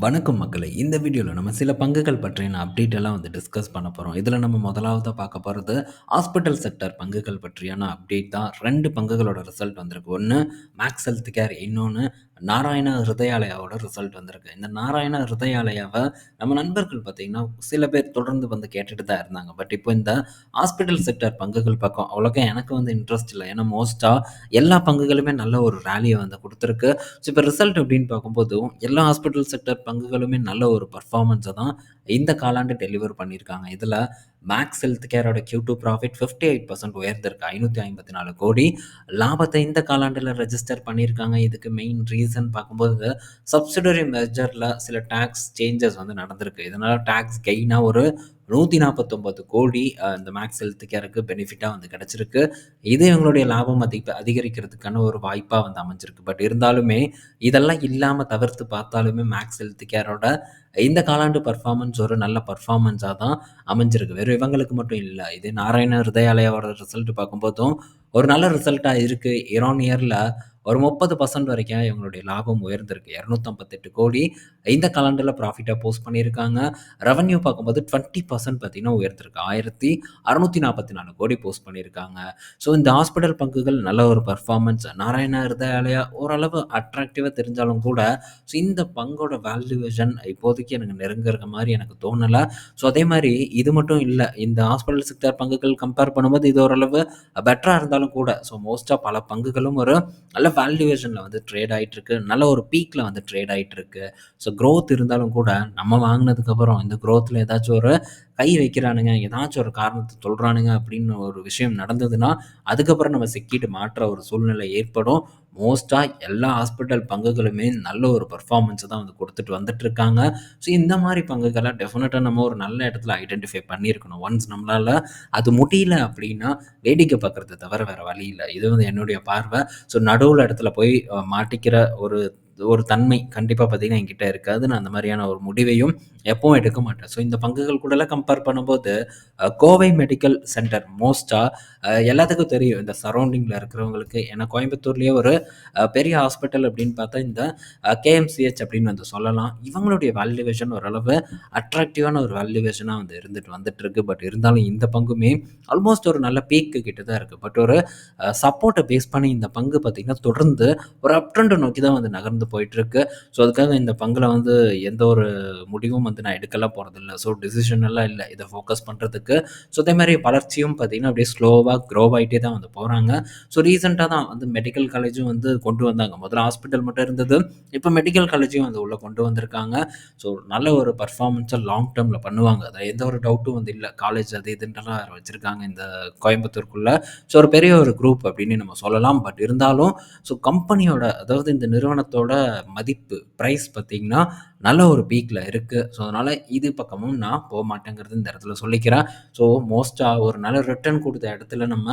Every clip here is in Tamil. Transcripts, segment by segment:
வணக்கம் மக்களே! இந்த வீடியோல நம்ம சில பங்குகள் பற்றின அப்டேட் எல்லாம் டிஸ்கஸ் பண்ண போறோம். இதுல நம்ம முதலாவதா பார்க்க போறது ஹாஸ்பிட்டல் செக்டார் பங்குகள் பற்றியான அப்டேட் தான். 2 பங்குகளோட ரிசல்ட் வந்திருக்கு. ஒண்ணு மேக்ஸ் ஹெல்த் கேர், இன்னொன்னு நாராயணா ஹிருதயாலயாவோட ரிசல்ட் வந்திருக்கு. இந்த நாராயணா ஹிருதயாலயாவ நம்ம நண்பர்கள் பார்த்தீங்கன்னா, சில பேர் தொடர்ந்து கேட்டுட்டு தான் இருந்தாங்க. பட் இப்போ இந்த ஹாஸ்பிட்டல் செக்டார் பங்குகள் பக்கம் அவ்வளோக்கா எனக்கு இன்ட்ரெஸ்ட் இல்ல. ஏன்னா மோஸ்ட்டா எல்லா பங்குகளுமே நல்ல ஒரு ராலிய குடுத்துருக்கு. ஸோ இப்போ ரிசல்ட் அப்படின்னு பார்க்கும்போதும், எல்லா ஹாஸ்பிட்டல் செக்டர் பங்குகளுமே நல்ல ஒரு பெர்ஃபார்மன்ஸ தான் இந்த காலாண்டு டெலிவர் பண்ணியிருக்காங்க. இதில மேக்ஸ் ஹெல்த் கேரோட Q2 ப்ராஃபிட் 58% உயர்ந்திருக்கு. 554 கோடி லாபத்த இந்த காலாண்டுல ரெஜிஸ்டர் பண்ணியிருக்காங்க. இதுக்கு மெயின் ரீசன் பார்க்கும்போது, சப்சிடரி மெர்ஜர்ல சில டாக்ஸ் சேஞ்சஸ் நடந்திருக்கு. இதனால டாக்ஸ் கெயினா ஒரு 149 கோடி இந்த மேக்ஸ் ஹெல்த் கேருக்கு பெனிஃபிட்டா கிடைச்சிருக்கு. இது இவங்களுடைய லாபம் அதிகரிக்கிறதுக்கான ஒரு வாய்ப்பா அமைஞ்சிருக்கு. பட் இருந்தாலுமே, இதெல்லாம் இல்லாம தவிர்த்து பார்த்தாலுமே மேக்ஸ் ஹெல்த் கேரோட இந்த காலாண்டு பெர்ஃபார்மன்ஸ் ஒரு நல்ல பெர்ஃபார்மன்ஸா தான் அமைஞ்சிருக்கு. வெறும் இவங்களுக்கு மட்டும் இல்ல. இதே நாராயண ஹிருதயாலயாவோட ரிசல்ட் பார்க்கும்போதும் ஒரு நல்ல ரிசல்ட்டா இருக்கு. இயர் ஆன் இயர்ல ஒரு 30% வரைக்கும் இவங்களுடைய லாபம் உயர்ந்திருக்கு. 258 கோடி இந்த காலாண்டுல ப்ராஃபிட்டா போஸ்ட் பண்ணியிருக்காங்க. ரெவென்யூ பார்க்கும்போது 20% பார்த்தீங்கன்னா உயர்ந்திருக்கு. 1644 கோடி போஸ்ட் பண்ணியிருக்காங்க. ஸோ இந்த ஹாஸ்பிட்டல் பங்குகள் நல்ல ஒரு பெர்ஃபார்மன்ஸ். நாராயணா ஹிருதயாலயா ஓரளவு அட்ராக்டிவா தெரிஞ்சாலும் கூட, ஸோ இந்த பங்கோட வேல்யூவேஷன் இப்போதைக்கு எனக்கு நெருங்குற மாரி எனக்கு தோணல. ஸோ அதே மாரி இது மட்டும் இல்ல. இந்த ஹாஸ்பிட்டல் செக்டார் பங்குகள் கம்பேர் பண்ணும்போது இது ஓரளவு பெட்டரா இருந்தாலும் கூட, ஸோ மோஸ்ட்டா பல பங்குகளும் ஒரு நல்ல வேல்யூவேஷன்ல ட்ரேட் ஆயிட்டுருக்கு. நல்ல ஒரு பீக்ல ட்ரேட் ஆயிட்டுருக்கு. ஸோ குரோத் இருந்தாலும் கூட, நம்ம வாங்குனதுக்கப்புறம் இந்த குரோத்ல ஏதாச்சும் ஒரு கை வைக்கிறானுங்க, ஏதாச்சும் ஒரு காரணத்த சொல்றானுங்க அப்படின்னு ஒரு விஷயம் நடந்ததுன்னா, அதுக்கப்புறம் நம்ம சிக்கிட்டு மாட்ற ஒரு சூழ்நிலை ஏற்படும். மோஸ்ட்டா எல்லா ஹாஸ்பிட்டல் பங்குகளுமே நல்ல ஒரு பெர்ஃபார்மன்ஸ தான் குடுத்துட்டு வந்துட்டுருக்காங்க. ஸோ இந்த மாரி பங்குகள டெஃபினட்டா நம்ம ஒரு நல்ல இடத்துல ஐடென்டிஃபை பண்ணியிருக்கணும். ஒன்ஸ் நம்மளால அது முடியல அப்படின்னா, வேடிக்கை பார்க்கறத தவிர வேற வழி இல்ல. இது என்னுடைய பார்வை. ஸோ நடுவுல இடத்துல போய் மாட்டிக்கிற ஒரு ஒரு தன்மை கண்டிப்பா பார்த்தீங்கன்னா, என்கிட்ட இருக்காது. நான் அந்த மாரியான ஒரு முடிவையும் எப்பவும் எடுக்க மாட்டேன். ஸோ இந்த பங்குகள் கூடலாம் கம்பேர் பண்ணும்போது, கோவை மெடிக்கல் சென்டர் மோஸ்ட்டா எல்லாத்துக்கும் தெரியும். இந்த சரவுண்டிங்கில இருக்கிறவங்களுக்கு. ஏன்னா கோயம்புத்தூர்லயே ஒரு பெரிய ஹாஸ்பிட்டல் அப்படின்னு பார்த்தா இந்த KMCH அப்படின்னு சொல்லலாம். இவங்களுடைய வேல்யூவேஷன் ஓரளவு அட்ராக்டிவான ஒரு வேல்யூவேஷனா இருந்துட்டு வந்துட்டுருக்கு. பட் இருந்தாலும் இந்த பங்குமே ஆல்மோஸ்ட் ஒரு நல்ல பீக்கு கிட்ட தான் இருக்கு. பட் ஒரு சப்போர்ட்ட பேஸ் பண்ணி இந்த பங்கு பார்த்தீங்கன்னா, தொடர்ந்து ஒரு அப் ட்ரெண்ட் நோக்கி தான் நகர்ந்து போயிட்டுருக்கு. ஸோ அதுக்காக இந்த பங்குல எந்த ஒரு முடிவும் நான் எடுக்கலாம் போறதில்ல. ஸோ டிசிஷன் எல்லாம் இல்ல. இத ஃபோக்கஸ் பண்றதுக்கு. ஸோ அதே மாரி வளர்ச்சியும் பார்த்தீங்கன்னா, அப்படியே ஸ்லோவா க்ரோ ஆயிட்டே தான் போறாங்க. ஸோ ரீசென்ட்டா தான் மெடிக்கல் காலேஜும் கொண்டு வந்தாங்க. முதல்ல ஹாஸ்பிட்டல் மட்டும் இருந்தது. இப்ப மெடிக்கல் காலேஜையும் உள்ள கொண்டு வந்திருக்காங்க. ஸோ நல்ல ஒரு பெர்ஃபார்மன்ஸ லாங் டெர்ம்ல பண்ணுவாங்க. அதுல எந்த ஒரு டவுட்டும் இல்ல. காலேஜ் அது இதுன்ட்டுலாம் வச்சிருக்காங்க இந்த கோயம்புத்தூருக்குள்ள. ஸோ ஒரு பெரிய ஒரு குரூப் அப்படின்னு நம்ம சொல்லலாம். பட் இருந்தாலும் ஸோ கம்பெனியோட அதாவது இந்த நிறுவனத்தோட மதிப்பு, பிரைஸ் பார்த்தீங்கன்னா, நல்ல ஒரு பீக்ல இருக்கு. ஸோ அதனால இது பக்கமும் நான் போமாட்டேங்கிறது இந்த இடத்துல சொல்லிக்கிறேன். ஸோ மோஸ்ட்டா ஒரு நல்ல ரிட்டர்ன் குடுத்த இடத்துல நம்ம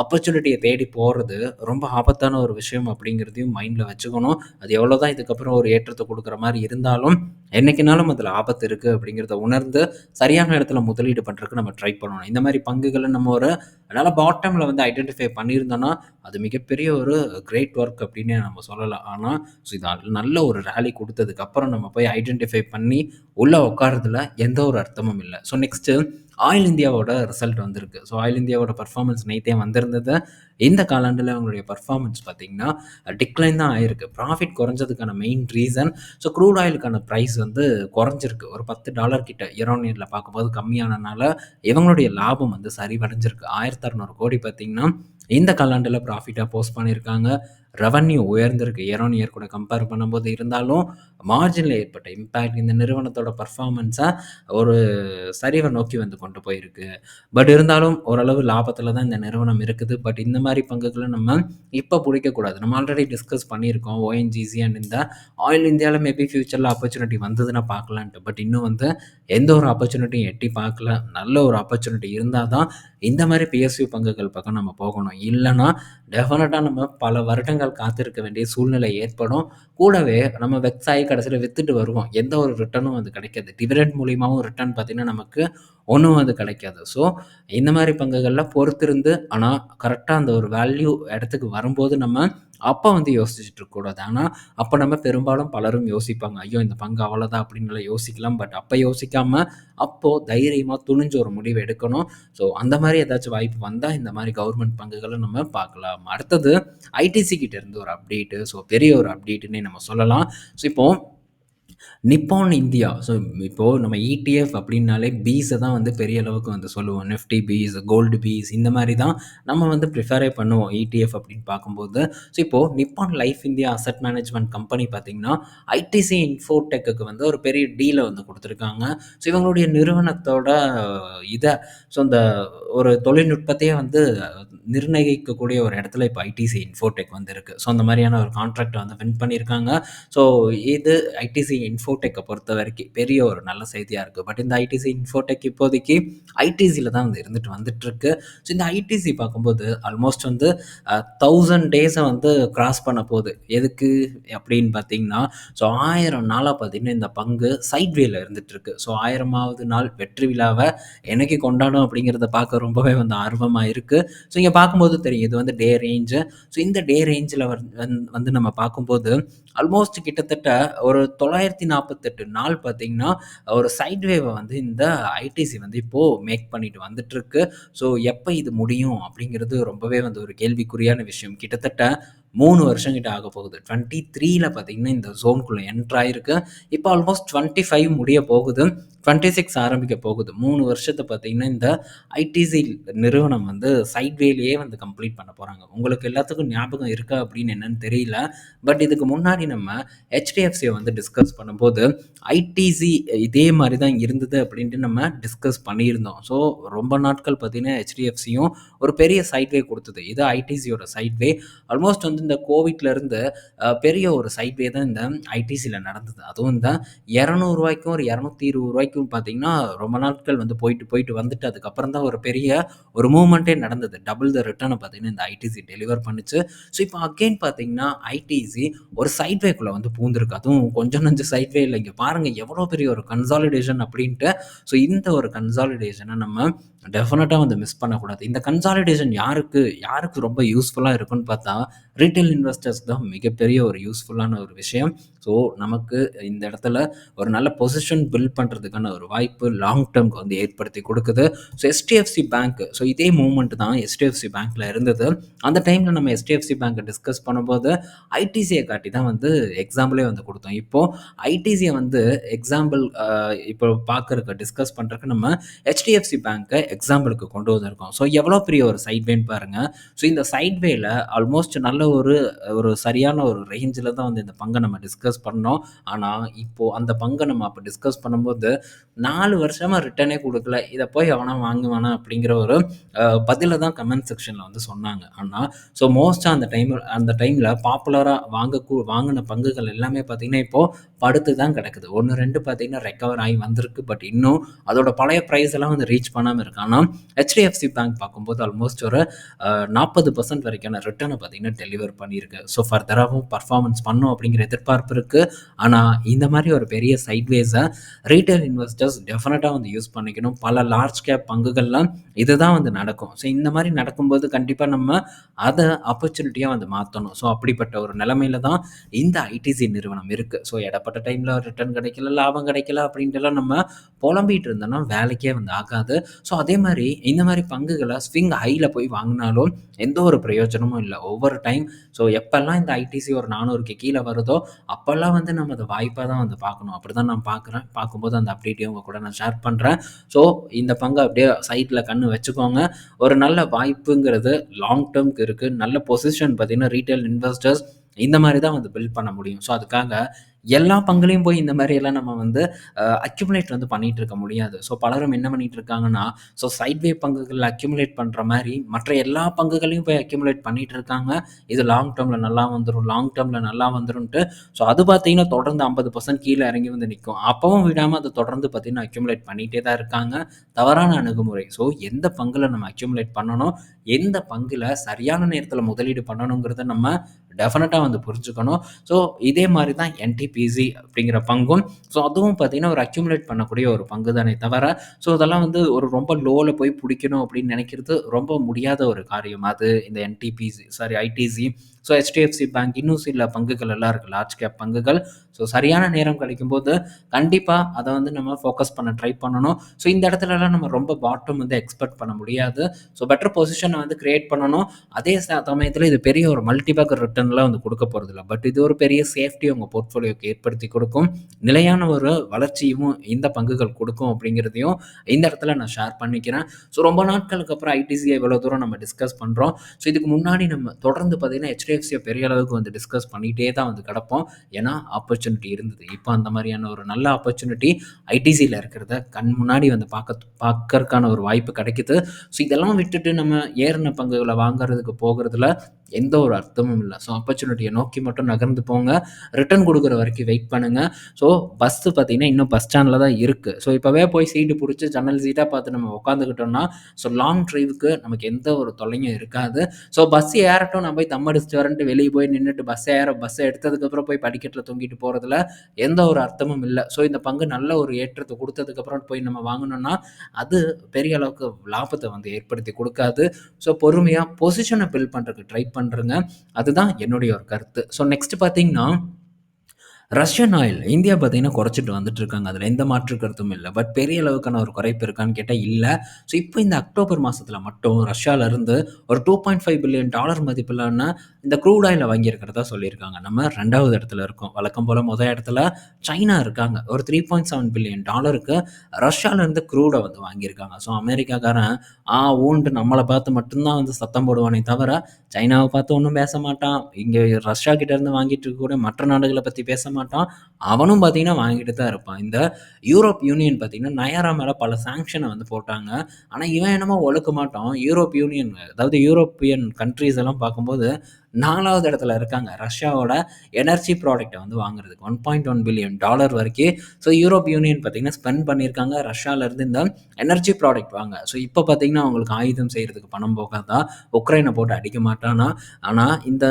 ஆப்பர்ச்சுனிட்டிய தேடி போறது ரொம்ப ஆபத்தான ஒரு விஷயம் அப்படிங்கிறதையும் மைண்ட்ல வச்சுக்கணும். அது எவ்வளோதான் இதுக்கப்புறம் ஒரு ஏற்றத்த குடுக்குற மாரி இருந்தாலும், என்னைக்குனாலும் அதில ஆபத்து இருக்கு அப்படிங்கிறத உணர்ந்து, சரியான இடத்துல முதலீடு பண்றதுக்கு நம்ம ட்ரை பண்ணணும். இந்த மாரி பங்குகள நம்ம ஒரு நல்ல பாட்டம்ல ஐடென்டிஃபை பண்ணியிருந்தோம்னா, அது மிகப்பெரிய ஒரு கிரேட் ஒர்க் அப்டின்னே நம்ம சொல்லலாம். ஆனா, ஸோ இது நல்ல ஒரு ராலி குடுத்ததுக்கு அப்புறம் நம்ம போய் ஐடென்டிஃபை பண்ணி உள்ள உட்கார்றதுல எந்த ஒரு அர்த்தமும் இல்ல. ஸோ நெக்ஸ்ட்டு ஆயில் இந்தியாவோட ரிசல்ட் வந்திருக்கு. ஸோ ஆயில் இந்தியாவோட பெர்ஃபார்மன்ஸ் நேத்தே வந்திருந்தது. இந்த காலாண்டுல அவங்களுடைய பெர்ஃபார்மன்ஸ் பார்த்தீங்கன்னா, டிக்ளைன் தான் ஆயிருக்கு. ப்ராஃபிட் குறைஞ்சதுக்கான மெயின் ரீசன் ஸோ க்ரூட் ஆயிலுக்கான பிரைஸ் குறைஞ்சிருக்கு. ஒரு $10 கிட்ட இயர் ஆன் இயர்ல பார்க்கும்போது கம்மியானனால, இவங்களுடைய லாபம் சரிவடைஞ்சிருக்கு. 1600 கோடி பார்த்தீங்கன்னா, இந்த காலாண்டுல ப்ராஃபிட்டா போஸ்ட் பண்ணியிருக்காங்க. ரெவென்யூ உயர்ந்திருக்கு. இயர் ஆன் இயர் கூட கம்பேர் பண்ணும்போது இருந்தாலும், மார்ஜின்ல ஏற்பட்ட இம்பேக்ட் இந்த நிறுவனத்தோட பெர்ஃபார்மன்ஸ ஒரு சரிவ நோக்கி கொண்டு போயிருக்கு. பட் இருந்தாலும் ஓரளவு லாபத்தில தான் இந்த நிறுவனம் இருக்குது. பட் இந்த மாரி பங்குகள நம்ம இப்ப புடிக்கக்கூடாது. நம்ம ஆல்ரெடி டிஸ்கஸ் பண்ணியிருக்கோம். ONGC அண்ட் இந்த ஆயில் இந்தியால மேபி ஃபியூச்சர்ல ஆப்பர்ச்சுனிட்டி வந்ததுன்னா பார்க்கலான்ட்டு. பட் இன்னும் எந்த ஒரு ஆப்பர்ச்சுனிட்டியும் எட்டி பார்க்கல. நல்ல ஒரு ஆப்பர்ச்சுனிட்டி இருந்தா தான் இந்த மாரி PSU பங்குகள் பக்கம் நம்ம போகணும். இல்லன்னா டெஃபினட்டா நம்ம பல வருடங்கள் காத்திருக்க வேண்டிய சூழ்நிலை ஏற்படும். கூடவே நம்ம வெக்ஸ் ஆயி கடைசியில வித்துட்டு வருவோம். எந்த ஒரு ரிட்டர்னும் கிடைக்காது. டிவிடெண்ட் மூலியமாவும் ரிட்டர்ன் பார்த்தீங்கன்னா, நமக்கு ஒண்ணும் கிடைக்காது. ஸோ இந்த மாரி பங்குகள்ல பொறுத்திருந்து, ஆனா கரெக்ட்டா அந்த ஒரு வேல்யூ இடத்துக்கு வரும்போது நம்ம அப்போ வந்து யோசிச்சுட்டு இருக்கக்கூடாது. ஆனா, அப்ப நம்ம பெரும்பாலும் பலரும் யோசிப்பாங்க. ஐயோ! இந்த பங்கு அவ்வளோதான் அப்படின்னுலாம் யோசிக்கலாம். பட் அப்ப யோசிக்காம, அப்போ தைரியமா துணிஞ்சு ஒரு முடிவு எடுக்கணும். ஸோ அந்த மாரி ஏதாச்சும் வாய்ப்பு வந்தா, இந்த மாரி கவர்மெண்ட் பங்குகள நம்ம பார்க்கலாம். அடுத்தது ஐடிசி கிட்ட இருந்து ஒரு அப்டேட்டு. ஸோ பெரிய ஒரு அப்டேட்டுன்னே நம்ம சொல்லலாம். ஸோ இப்போ நிப்பான் இந்தியா. ஸோ இப்போ நம்ம இடிஎஃப் அப்படின்னாலே பீஸ தான் வந்து பெரிய அளவுக்கு வந்து சொல்லுவோம். நிஃப்டி பீஸ், கோல்டு பீஸ் இந்த மாரி தான் நம்ம வந்து ப்ரிஃபரே பண்ணுவோம். இடிஎஃப் அப்படின்னு பார்க்கும்போது. ஸோ இப்போ Nippon life India asset management company பார்த்தீங்கன்னா, ஐடிசி இன்ஃபோடெக்குக்கு வந்து ஒரு பெரிய டீல வந்து குடுத்துருக்காங்க. ஸோ இவங்களுடைய நிறுவனத்தோட இத ஸோ இந்த ஒரு தொழில்நுட்பத்தையே வந்து நிர்ணயிக்கக்கூடிய ஒரு இடத்துல இப்போ ஐடிசி இன்ஃபோடெக் வந்து இருக்கு. ஸோ அந்த மாரியான ஒரு கான்ட்ராக்ட்ட வந்து வின் பண்ணியிருக்காங்க. ஸோ இது ஐடிசி இன்ஃபோடெக்க பொறுத்தவரைக்கும் பெரிய ஒரு நல்ல செய்தியா இருக்கு. பட் இந்த ஐடிசி இன்ஃபோடெக் இப்போதைக்கு ஐடிசில தான் வந்து இருந்துட்டு வந்துட்டுருக்கு. ஸோ இந்த ஐடிசி பார்க்கும்போது ஆல்மோஸ்ட் வந்து 1000 டேஸ வந்து கிராஸ் பண்ண போது. எதுக்கு அப்படின்னு பார்த்தீங்கன்னா, ஸோ 1000 நாளா பார்த்தீங்கன்னா, இந்த பங்கு சைட்வேல இருந்துட்டுருக்கு. ஸோ 1000வது நாள் வெற்றி விழாவ என்னைக்கு கொண்டாடும் அப்படிங்கிறத பார்க்க ரொம்பவே வந்து ஆர்வமா இருக்கு. ஸோ இங்க பார்க்கும்போது தெரியும். இது வந்து டே ரேஞ்சு. ஸோ இந்த டே ரேஞ்சில வந்து நம்ம பார்க்கும்போது, ஆல்மோஸ்ட் கிட்டத்தட்ட ஒரு 948 நாள் பார்த்தீங்கன்னா, ஒரு சைட் வேவ வந்து இந்த ஐடிசி வந்து இப்போ மேக் பண்ணிட்டு வந்துட்டுருக்கு. ஸோ எப்ப இது முடியும் அப்படிங்கிறது ரொம்பவே வந்து ஒரு கேள்விக்குறியான விஷயம். கிட்டத்தட்ட 3 வருஷம் கிட்ட ஆகப்போகுது. 23ல பார்த்தீங்கன்னா, இந்த ஜோன்குள்ள என்டர் ஆயிருக்கு. இப்போ ஆல்மோஸ்ட் 25 முடிய போகுது. 26 ஆரம்பிக்க போகுது. 3 வருஷத்த பார்த்தீங்கன்னா, இந்த ஐடிசி நிறுவனம் வந்து சைட்வேலயே வந்து கம்ப்ளீட் பண்ண போறாங்க. உங்களுக்கு எல்லாத்துக்கும் ஞாபகம் இருக்கா அப்படின்னு என்னன்னு தெரியல. பட் இதுக்கு முன்னாடி நம்ம HDFCய வந்து டிஸ்கஸ் பண்ணும்போது, ஐடிசி இதே மாரி தான் இருந்தது அப்படின்ட்டு நம்ம டிஸ்கஸ் பண்ணியிருந்தோம். ஸோ ரொம்ப நாட்கள் பார்த்தீங்கன்னா, HDFCயும் ஒரு பெரிய சைட்வே குடுத்தது. இது ஐடிசியோட சைட்வே. ஆல்மோஸ்ட் வந்து இந்த கோவிட்லருந்து பெரிய ஒரு சைட்வே தான் இந்த ஐடிசில நடந்தது. அதுவும் இந்த ரூ. 200க்கும் ஒரு ரூ. 220க்கும் பார்த்தீங்கன்னா, ரொம்ப நாட்கள் வந்து போயிட்டு, போயிட்டு வந்துட்டு அதுக்கப்புறம் தான் ஒரு பெரிய ஒரு மூவ்மெண்ட்டே நடந்தது. டபுள் த ரிட்டர்ன பார்த்தீங்கன்னா, இந்த ஐடிசி டெலிவர் பண்ணுச்சு. ஸோ, இப்போ அகைன் பார்த்தீங்கன்னா, ஐடிசி ஒரு சைட்வேக்குள்ள வந்து பூந்திருக்கு. அதுவும் கொஞ்சம் நஞ்சம் சைட்வே இல்ல. இங்க பாருங்க எவ்வளோ பெரிய ஒரு கன்சாலிடேஷன் அப்படின்ட்டு. ஸோ, இந்த ஒரு கன்சாலிடேஷன நம்ம டெஃபினட்டா வந்து மிஸ் பண்ணக்கூடாது. இந்த கன்சாலிடேஷன் யாருக்கு யாருக்கு ரொம்ப யூஸ்ஃபுல்லா இருக்குன்னு பார்த்தா, ரீட்டெயில் இன்வெஸ்டர்ஸ்க்கு தான் மிகப்பெரிய ஒரு யூஸ்ஃபுல்லான ஒரு விஷயம். ஸோ, நமக்கு இந்த இடத்துல ஒரு நல்ல பொசிஷன் பில்ட் பண்ணுறதுக்கான ஒரு வாய்ப்பு லாங் டேர்ம்க்கு வந்து ஏற்படுத்தி கொடுக்குது. ஸோ HDFC பேங்க் ஸோ இதே மூவ்மெண்ட் தான் HDFC பேங்க்ல இருந்தது. அந்த டைமில் நம்ம HDFC பேங்கை டிஸ்கஸ் பண்ணும்போது ஐடிசியை காட்டி தான் வந்து எக்ஸாம்பிளே வந்து கொடுத்தோம். இப்போது ஐடிசியை வந்து எக்ஸாம்பிள் இப்போ பார்க்குறக்கு டிஸ்கஸ் பண்ணுறதுக்கு நம்ம HDFC பேங்க்கை எக்ஸாம்பிளுக்கு கொண்டு வந்திருக்கோம். ஸோ எவ்வளோ பெரிய ஒரு சைட்வேன்னு பாருங்கள். ஸோ இந்த சைட்வேல ஆல்மோஸ்ட் நல்ல ஒரு ஒரு சரியான ஒரு ரேஞ்சில் தான் வந்து இந்த பங்கை நம்ம டிஸ்கஸ் பண்ணோம். ஆனால் இப்போது அந்த பங்கை நம்ம அப்போ டிஸ்கஸ் பண்ணும்போது 4 வருஷமா ரிட்டர்னே குடுக்கல. இத போய் எவனா வாங்குவானா? அப்படிங்கிற ஒரு பதில தான் கமெண்ட் செக்ஷன்ல வந்து சொன்னாங்க. ஆனா, ஸோ மோஸ்ட்டா அந்த டைம்ல பாப்புலரா வாங்குன பங்குகள் எல்லாமே பார்த்தீங்கன்னா, இப்போ படுத்து தான் கிடக்குது. 1, 2 பார்த்தீங்கன்னா ரெக்கவர் ஆகி வந்திருக்கு. பட் இன்னும் அதோட பழைய பிரைஸ் எல்லாம் வந்து ரீச் பண்ணாம இருக்கு. ஆனா, HDFC பேங்க் பார்க்கும்போது ஆல்மோஸ்ட் ஒரு 40% வரைக்கான ரிட்டர்ன பார்த்தீங்கன்னா டெலிவர் பண்ணியிருக்கு. ஸோ ஃபர்தராவும் பெர்ஃபார்மன்ஸ் பண்ணும் அப்படிங்கிற எதிர்பார்ப்பு இருக்கு. ஆனா, இந்த மாரி ஒரு பெரிய சைட்வேஸ ரீட்டெயில் இன்வெஸ்டர்ஸ் டெஃபினட்டா வந்து யூஸ் பண்ணிக்கணும். பல லார்ஜ் கேப் பங்குகள்லாம் இதுதான் வந்து நடக்கும். ஸோ இந்த மாரி நடக்கும்போது கண்டிப்பா நம்ம அத ஆப்பர்ச்சுனிட்டியா வந்து மாத்தணும். ஸோ அப்படிப்பட்ட ஒரு நிலைமையில தான் இந்த ஐடிசி நிறுவனம் இருக்கு. ஸோ எடப்பட்ட டைம்ல ரிட்டர்ன் கிடைக்கல, லாபம் கிடைக்கல அப்படின்ட்டுலாம் நம்ம புலம்பிட்டு இருந்தோம்னா வேலைக்கே வந்து ஆகாது. ஸோ அதே மாரி இந்த மாரி பங்குகள ஸ்விங் ஹைல போய் வாங்குனாலும் எந்த ஒரு பிரயோஜனமும் இல்ல. ஒவ்வொரு டைம் ஸோ எப்பல்லாம் இந்த ஐடிசி ஒரு 400க்கு கீழ வருதோ, அப்பல்லாம் வந்து நம்ம அத வாய்ப்பா தான் வந்து பார்க்கணும். அப்படிதான் நான் பார்க்குறேன். பார்க்கும்போது அந்த அப்டேட்டையும் உங்க கூட நான் ஷேர் பண்றேன். ஸோ இந்த பங்க அப்படியே சைட்ல கண்ணு வச்சுக்கோங்க. ஒரு நல்ல வாய்ப்புங்கிறது லாங் டேர்ம்க்கு இருக்கு. நல்ல பொசிஷன் பார்த்தீங்கன்னா, ரீட்டெயில் இன்வெஸ்டர்ஸ் இந்த மாரி தான் வந்து பில்ட் பண்ண முடியும். ஸோ அதுக்காக எல்லா பங்குலயும் போய் இந்த மாரியெல்லாம் நம்ம வந்து அக்யூமுலேட் வந்து பண்ணிட்டு இருக்க முடியாது. ஸோ பலரும் என்ன பண்ணிட்டு இருக்காங்கன்னா, ஸோ சைட்வே பங்குகள் அக்யூமுலேட் பண்ற மாரி மற்ற எல்லா பங்குகளையும் போய் அக்யூமுலேட் பண்ணிட்டு இருக்காங்க. இது லாங் டேர்ம்ல நல்லா வந்துரும், லாங் டேர்ம்ல நல்லா வந்துரும்ன்ட்டு. ஸோ அது பார்த்தீங்கன்னா, தொடர்ந்து 50% கீழ இறங்கி வந்து நிக்கும். அப்பவும் விடாம அத தொடர்ந்து பார்த்தீங்கன்னா, அக்யூமுலேட் பண்ணிட்டே தான் இருக்காங்க. தவறான அணுகுமுறை. ஸோ எந்த பங்குல நம்ம அக்யூமுலேட் பண்ணணும், எந்த பங்குல சரியான நேரத்தில முதலீடு பண்ணணுங்கிறத நம்ம டெஃபினட்டா வந்து புரிஞ்சுக்கணும். ஸோ இதே மாரி தான் NTPC அப்படிங்கிற பங்கும். ஸோ அதுவும் பார்த்தீங்கன்னா, ஒரு அக்யூமுலேட் பண்ணக்கூடிய ஒரு பங்கு தானே தவிர, ஸோ அதெல்லாம் வந்து ஒரு ரொம்ப லோல போய் புடிக்கணும் அப்படின்னு நினைக்கிறது ரொம்ப முடியாத ஒரு காரியம். அது இந்த NTPC sorry ITC so HDFC bank, இன்னும் சில பங்குகள் எல்லாம் இருக்குது, லார்ஜ் கேப் பங்குகள். ஸோ சரியான நேரம் கிடைக்கும்போது கண்டிப்பாக அதை வந்து நம்ம ஃபோக்கஸ் பண்ண ட்ரை பண்ணணும். ஸோ இந்த இடத்துலலாம் நம்ம ரொம்ப பாட்டம் வந்து எக்ஸ்பெக்ட் பண்ண முடியாது. ஸோ பெட்டர் பொசிஷனை வந்து கிரியேட் பண்ணணும். அதே சமயத்தில் இது பெரிய ஒரு மல்டிபேக்கர் ரிட்டர்ன்லாம் வந்து கொடுக்க போகிறதில்ல. பட் இது ஒரு பெரிய சேஃப்டி உங்கள் போர்ட்ஃபோலியோக்கு ஏற்படுத்தி கொடுக்கும். நிலையான ஒரு வளர்ச்சியும் இந்த பங்குகள் கொடுக்கும் அப்படிங்கிறதையும் இந்த இடத்துல நான் ஷேர் பண்ணிக்கிறேன். ஸோ ரொம்ப நாட்களுக்கு அப்புறம் ஐடிசியை இவ்வளோ தூரம் நம்ம டிஸ்கஸ் பண்ணுறோம். ஸோ இதுக்கு முன்னாடி நம்ம தொடர்ந்து பார்த்தீங்கன்னா HDFCயை பெரிய அளவுக்கு வந்து டிஸ்கஸ் பண்ணிகிட்டே தான் வந்து கிடப்போம். ஏன்னா ஆப்பர்ச்சுனிட்டி இருந்தது. இப்போ அந்த மாதிரியான ஒரு நல்ல ஆப்பர்ச்சுனிட்டி ஐடிசியில் இருக்கிறத கண் முன்னாடி வந்து பார்க்கறதுக்கான ஒரு வாய்ப்பு கிடைக்குது. ஸோ இதெல்லாம் விட்டுட்டு நம்ம ஏறின பங்குகளை வாங்குறதுக்கு போகிறதுல எந்த ஒரு அர்த்தமும் இல்லை. ஸோ ஆப்பர்ச்சுனிட்டியை நோக்கி மட்டும் நகர்ந்து போங்க. ரிட்டர்ன் கொடுக்குற வரைக்கும் வெயிட் பண்ணுங்கள். ஸோ பஸ்ஸு பார்த்தீங்கன்னா இன்னும் பஸ் ஸ்டாண்டில் தான் இருக்குது. ஸோ இப்போவே போய் சீட்டு பிடிச்சி ஜன்னல் சீட்டாக பார்த்து நம்ம உட்காந்துக்கிட்டோம்னா ஸோ லாங் ட்ரைவுக்கு நமக்கு எந்த ஒரு தொல்லையும் இருக்காது. ஸோ பஸ் ஏறட்டும், நான் போய் தம் அடிச்சுட்டு வரேன்ட்டு வெளியே போய் நின்றுட்டு பஸ்ஸை எடுத்ததுக்கப்புறம் போய் படிக்கட்டில் தொங்கிட்டு போகிறதுல எந்த ஒரு அர்த்தமும் இல்லை. ஸோ இந்த பங்கு நல்ல ஒரு ஏற்றத்தை கொடுத்ததுக்கப்புறம் போய் நம்ம வாங்கினோம்னா அது பெரிய அளவுக்கு லாபத்தை வந்து ஏற்படுத்தி கொடுக்காது. ஸோ பொறுமையாக பொசிஷனை பில்ட் பண்ணுறதுக்கு ட்ரை பண்ணுறேங்க. அதுதான் என்னுடைய ஒரு கருத்து. ஸோ நெக்ஸ்ட் பார்த்தீங்கன்னா ரஷ்யன் ஆயில் இந்தியா பார்த்தீங்கன்னா குறைச்சிட்டு வந்துட்டு இருக்காங்க. அதில் எந்த மாற்று கருத்தும் இல்லை. பட் பெரிய அளவுக்கான ஒரு குறைப்பு இருக்கான்னு கேட்டால் இல்லை. ஸோ இப்போ இந்த அக்டோபர் மாதத்தில் மட்டும் ரஷ்யாவிலேருந்து ஒரு $2.5 பில்லியன் மதிப்பிலான இந்த க்ரூட் ஆயிலை வாங்கியிருக்கிறதா சொல்லியிருக்காங்க. நம்ம 2வது இடத்துல இருக்கோம். வழக்கம் போல் முதல் இடத்துல சைனா இருக்காங்க. ஒரு $3.7 பில்லியன் ரஷ்யாவிலேருந்து க்ரூடை வந்து வாங்கியிருக்காங்க. ஸோ அமெரிக்காக்காரன் ஊன்ட்டு நம்மளை பார்த்து மட்டும்தான் வந்து சத்தம் போடுவானே தவிர சைனாவை பார்த்து ஒன்றும் பேச மாட்டான். இங்கே ரஷ்யா கிட்டேருந்து வாங்கிட்டு இருக்கக்கூடிய மற்ற நாடுகளை பற்றி பேச மாட்டான். அவனும் பார்த்தீங்கன்னா வாங்கிட்டு தான் இருப்பான். இந்த யூரோப் யூனியன் பார்த்தீங்கன்னா நயாரா மேலே பல சாங்ஷனை வந்து போட்டாங்க. ஆனால் இவன் என்னமோ ஒழுக்க மாட்டான். யூரோப் யூனியன், அதாவது யூரோப்பியன் கண்ட்ரீஸ் எல்லாம் பார்க்கும்போது 4வது இடத்துல இருக்காங்க ரஷ்யாவோட எனர்ஜி ப்ராடக்ட்டை வந்து வாங்குறதுக்கு $1.1 பில்லியன் வரைக்கும். ஸோ யூரோப் யூனியன் பார்த்தீங்கன்னா ஸ்பெண்ட் பண்ணியிருக்காங்க ரஷ்யாவிலேருந்து இந்த எனர்ஜி ப்ராடக்ட் வாங்க. ஸோ இப்போ பார்த்தீங்கன்னா அவங்களுக்கு ஆயுதம் செய்கிறதுக்கு பணம் போகாதா, உக்ரைனை போட்டு அடிக்க மாட்டானா. ஆனால் இந்த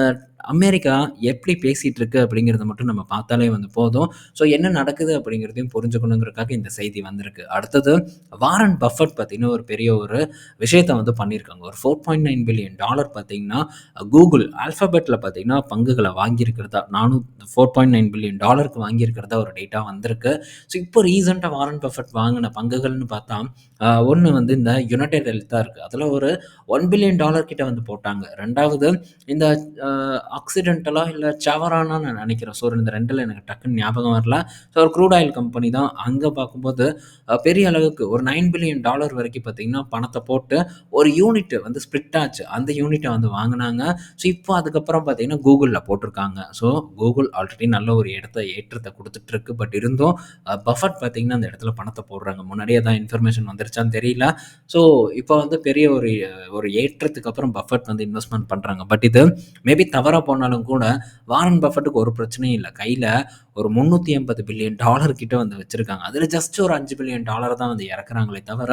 அமெரிக்கா எப்படி பேசிகிட்டு இருக்கு அப்படிங்கிறத மட்டும் நம்ம பார்த்தாலே வந்து போதும். ஸோ என்ன நடக்குது அப்படிங்கிறதையும் புரிஞ்சுக்கணுங்கிறதுக்காக இந்த செய்தி வந்திருக்கு. அடுத்தது வாரன் பஃபட் பார்த்தீங்கன்னா ஒரு பெரிய ஒரு விஷயத்தை வந்து பண்ணியிருக்காங்க. ஒரு $4.9 பில்லியன் பார்த்தீங்கன்னா கூகுள் ஆல்ஃபபெட்டில் பார்த்தீங்கன்னா பங்குகளை வாங்கியிருக்கிறதா, நானும் $4.9 பில்லியன் வாங்கியிருக்கிறதா ஒரு டேட்டா வந்திருக்கு. ஸோ இப்போ ரீசெண்டாக வாரன் பஃபட் வாங்கின பங்குகள்னு பார்த்தா ஒன்று வந்து இந்த யுனைடெட் ஹெல்த்தாக இருக்குது. அதில் ஒரு $1 பில்லியன் கிட்ட வந்து போட்டாங்க. 2வது இந்த ஆக்சிடென்டலாக இல்லை சவரானா நான் நினைக்கிறேன். ஸோ இந்த 2ல் எனக்கு டக்குன்னு ஞாபகம் வரல. ஸோ ஒரு க்ரூட் ஆயில் கம்பெனி தான். அங்கே பார்க்கும்போது பெரிய அளவுக்கு ஒரு $9 பில்லியன் வரைக்கும் பார்த்தீங்கன்னா பணத்தை போட்டு ஒரு யூனிட் வந்து ஸ்ப்ளிட் ஆச்சு. அந்த யூனிட்டை வந்து வாங்கினாங்க. ஸோ இப்போ அதுக்கப்புறம் பார்த்தீங்கன்னா கூகுளில் போட்டிருக்காங்க. ஸோ கூகுள் ஆல்ரெடி நல்ல ஒரு ஏற்றத்தை கொடுத்துட்ருக்கு. பட் இருந்தும் பஃபட் பார்த்தீங்கன்னா அந்த இடத்துல பணத்தை போடுறாங்க. முன்னாடியே தான் இன்ஃபர்மேஷன் வந்துருச்சான்னு தெரியல. ஸோ இப்போ வந்து பெரிய ஒரு ஏற்றத்துக்கு அப்புறம் பஃபட் வந்து இன்வெஸ்ட்மெண்ட் பண்ணுறாங்க. பட் இது மேபி தவறாக போனாலும் கூட வாரன் பஃபட்டுக்கு ஒரு பிரச்சனையும் இல்லை. கையில் ஒரு $380 பில்லியன் கிட்ட வந்து வச்சுருக்காங்க. அதில் ஜஸ்ட் ஒரு $5 பில்லியன் தான் வந்து இறக்குறாங்களே தவிர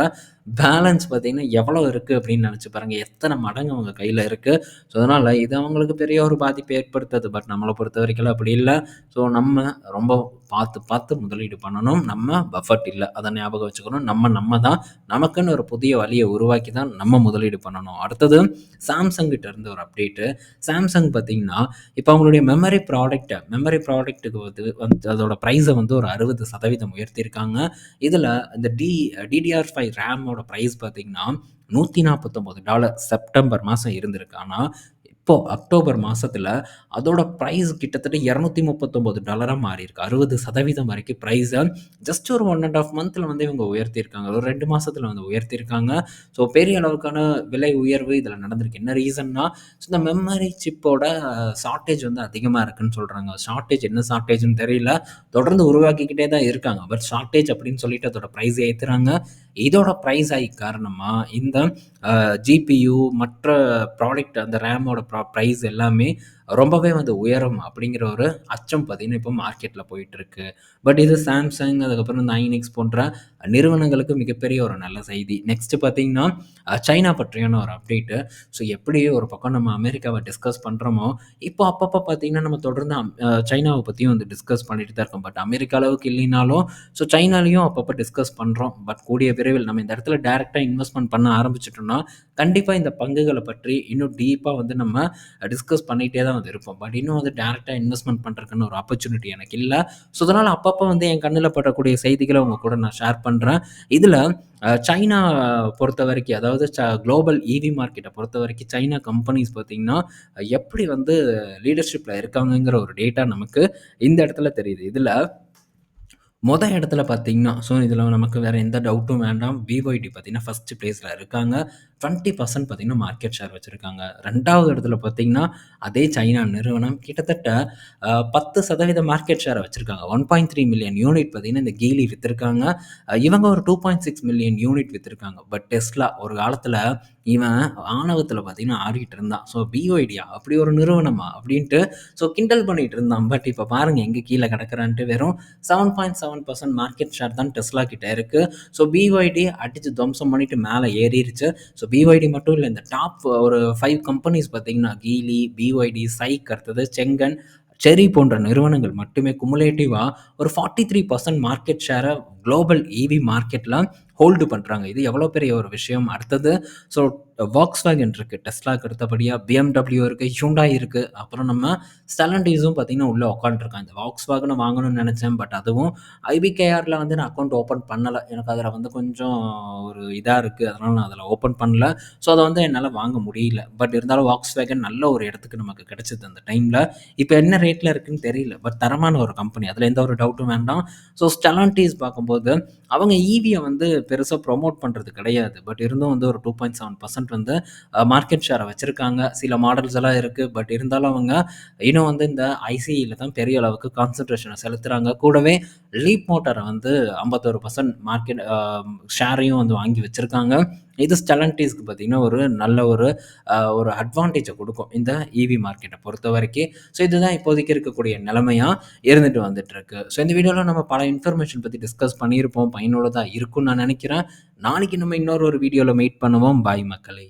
பேலன்ஸ் பார்த்தீங்கன்னா எவ்வளோ இருக்குது அப்படின்னு நினச்சி பாருங்கள். எத்தனை மடங்கு அவங்க கையில் இருக்குது. ஸோ அதனால் இது அவங்களுக்கு பெரிய ஒரு பாதிப்பை ஏற்படுத்துது. பட் நம்மளை பொறுத்த வரைக்கும் அப்படி இல்லை. ஸோ நம்ம ரொம்ப பார்த்து முதலீடு பண்ணணும். நம்ம பஃபட் இல்லை, அதை ஞாபகம் வச்சுக்கணும். நம்ம தான் நமக்குன்னு ஒரு புதிய வழியை உருவாக்கி தான் நம்ம முதலீடு பண்ணணும். அடுத்தது சாம்சங் கிட்ட இருந்து ஒரு அப்டேட்டு. சாம்சங் பார்த்தீங்கன்னா இப்போ அவங்களுடைய மெமரி ப்ராடக்ட்டுக்கு வந்து அதோட ப்ரைஸை வந்து ஒரு 60% உயர்த்தியிருக்காங்க. இதில் இந்த DDR5 ரேமோட ப்ரைஸ் பார்த்தீங்கன்னா $149 செப்டம்பர் மாதம் இருந்திருக்கு. ஆனால் இப்போது அக்டோபர் மாதத்தில் அதோட ப்ரைஸ் கிட்டத்தட்ட $239 மாறியிருக்கு. 60% வரைக்கும் ப்ரைஸை ஜஸ்ட் ஒரு 1.5 மந்தில் வந்து இவங்க உயர்த்தியிருக்காங்க. ஒரு 2 மாதத்தில் வந்து உயர்த்தியிருக்காங்க. ஸோ பெரிய அளவுக்கான விலை உயர்வு இதில் நடந்திருக்கு. என்ன ரீசன்னா இந்த மெமரி சிப்போட ஷார்ட்டேஜ் வந்து அதிகமாக இருக்குன்னு சொல்கிறாங்க. ஷார்ட்டேஜ் என்ன ஷார்ட்டேஜ்னு தெரியல. தொடர்ந்து உருவாக்கிக்கிட்டே தான் இருக்காங்க. பட் ஷார்ட்டேஜ் அப்படின்னு சொல்லிட்டு அதோட ப்ரைஸ் ஏற்றுறாங்க. இதோட ப்ரைஸ் ஹைக் காரணமாக இந்த ஜிபியு மற்ற ப்ராடக்ட் அந்த ரேமோட ப்ரைஸ் எல்லாமே ரொம்பவே வந்து உயரும் அப்படிங்கிற ஒரு அச்சம் பார்த்தீங்கன்னா இப்போ மார்க்கெட்டில் போயிட்டுருக்கு. பட் இது சாம்சங், அதுக்கப்புறம் இந்த ஐனிக்ஸ் போன்ற நிறுவனங்களுக்கு மிகப்பெரிய ஒரு நல்ல செய்தி. நெக்ஸ்ட்டு பார்த்தீங்கன்னா சைனா பற்றியான ஒரு அப்டேட்டு. ஸோ எப்படி ஒரு பக்கம் நம்ம அமெரிக்காவை டிஸ்கஸ் பண்ணுறோமோ, இப்போ அப்பப்போ பார்த்தீங்கன்னா நம்ம தொடர்ந்து சைனாவை பற்றியும் வந்து டிஸ்கஸ் பண்ணிட்டு தான் இருக்கோம். பட் அமெரிக்கா அளவுக்கு இல்லைனாலும் ஸோ சைனாலையும் அப்பப்போ டிஸ்கஸ் பண்ணுறோம். பட் கூடிய விரைவில் நம்ம இந்த இடத்துல டைரெக்டாக இன்வெஸ்ட்மெண்ட் பண்ண ஆரம்பிச்சிட்டோம்னா கண்டிப்பாக இந்த பங்குகளை பற்றி இன்னும் டீப்பாக வந்து நம்ம டிஸ்கஸ் பண்ணிகிட்டே தான் தான் வந்து இருப்போம். பட் இன்னும் வந்து டைரக்ட்டா இன்வெஸ்ட்மென்ட் பண்றதுக்குன்னு ஒரு ஆப்பர்ச்சுனிட்டி எனக்கு இல்ல. ஸோ, அதனால அப்பப்போ வந்து என் கண்ணுல படக்கூடிய செய்திகள உங்க கூட நான் ஷேர் பண்றேன். இதுல சைனா பொறுத்தவரைக்கும், அதாவது குளோபல் ஈவி மார்க்கெட்ட பொறுத்தவரைக்கும் சைனா கம்பெனிஸ் பார்த்தீங்கன்னா, எப்படி வந்து லீடர்ஷிப்ல இருக்காங்கங்கிற ஒரு டேட்டா நமக்கு இந்த இடத்துல தெரியுது. இதுல இடத்துல பார்த்தீங்கன்னா, ஸோ இதில நமக்கு வேற எந்த டவுட்டும் வேண்டாம். பிஒய்டி பார்த்தீங்கன்னா, ஃபர்ஸ்ட் பிளேஸ்ல இருக்காங்க. 20% பார்த்தீங்கன்னா மார்க்கெட் ஷேர் வச்சிருக்காங்க. 2வது இடத்துல பார்த்தீங்கன்னா, அதே சைனா நிறுவனம் கிட்டத்தட்ட 10% மார்க்கெட் ஷேர வச்சிருக்காங்க. 1.3 மில்லியன் யூனிட் பார்த்தீங்கன்னா, இந்த Geely வித்திருக்காங்க. இவங்க ஒரு 2.6 மில்லியன் யூனிட் வித்திருக்காங்க. பட் Tesla ஒரு காலத்துல இவன் ஆணவத்துல பார்த்தீங்கன்னா ஆடிட்டு இருந்தான். ஸோ பிஒய்டியா அப்படி ஒரு நிறுவனமா? அப்படின்ட்டு ஸோ கிண்டல் பண்ணிட்டு இருந்தான். பட் இப்ப பாருங்க எங்க கீழ கிடக்குறான்ட்டு. வெறும் 7.7% மார்க்கெட் ஷேர் தான் Tesla கிட்ட இருக்கு. ஸோ பிஒய்டி அடிச்சு துவம்சம் பண்ணிட்டு மேல ஏறிருச்சு. ஸோ பிஒய்டி மட்டும் இல்ல, இந்த டாப் ஒரு 5 கம்பெனிஸ் பார்த்தீங்கன்னா, Geely, பிஒய்டி, SAIC, அடுத்தது செங்கன், செர்ரி போன்ற நிறுவனங்கள் மட்டுமே குமுலேட்டிவா ஒரு 43% மார்க்கெட் ஷேர குளோபல் ஈவி மார்க்கெட்ல ஹோல்டு பண்றாங்க. இது எவ்வளோ பெரிய ஒரு விஷயம். அடுத்தது ஸோ Volkswagen இருக்கு. டெஸ்லாக்கு அடுத்தபடியா BMW இருக்கு, Hyundai இருக்கு. அப்புறம் நம்ம Stellantisம் பார்த்தீங்கன்னா உள்ள உட்காந்துருக்கான். இந்த Volkswagen வாங்கணும்னு நெனச்சேன். பட் அதுவும் ஐபிகேஆர்ல வந்து நான் அக்கவுண்ட் ஓப்பன் பண்ணல. எனக்கு அதில வந்து கொஞ்சம் ஒரு இதா இருக்கு. அதனால நான் அதில ஓப்பன் பண்ணல. ஸோ, அத வந்து என்னால வாங்க முடியல. பட் இருந்தாலும் Volkswagen நல்ல ஒரு இடத்துக்கு நமக்கு கிடைச்சது அந்த டைம்ல. இப்ப என்ன ரேட்ல இருக்குன்னு தெரியல. பட் தரமான ஒரு கம்பெனி. அதில எந்த ஒரு டவுட்டும் வேண்டாம். ஸோ, Stellantis பார்க்கும்போது அவங்க ஈவிய வந்து பெருசா ப்ரமோட் பண்றது கிடையாது. பட் இருந்தும் வந்து ஒரு 2.7% வந்து மார்க்கெட் ஷேர வச்சிருக்காங்க. சில மாடல்ஸ் எல்லாம் இருக்கு. பட் இருந்தாலும் அவங்க இன்னும் வந்து இந்த ஐசிஇல தான் பெரிய அளவுக்கு கான்சன்ட்ரேஷன செலுத்துறாங்க. கூடவே லீப் மோட்டார வந்து 51% மார்க்கெட் ஷேரையும் வந்து வாங்கி வச்சிருக்காங்க. இது Stellantisக்கு பார்த்தீங்கன்னா, ஒரு நல்ல ஒரு அட்வான்டேஜ குடுக்கும். இந்த ஈவி மார்க்கெட்ட பொறுத்தவரைக்கும். ஸோ, இதுதான் இப்போதைக்கு இருக்கக்கூடிய நிலைமையா இருந்துட்டு வந்துட்டுருக்கு. ஸோ, இந்த வீடியோல நம்ம பல இன்ஃபர்மேஷன் பத்தி டிஸ்கஸ் பண்ணியிருப்போம். பயனுள்ளதா இருக்கும்னு நான் நெனைக்கிறேன். நாளைக்கு நம்ம இன்னொரு வீடியோல மீட் பண்ணுவோம். பாய் மக்களே!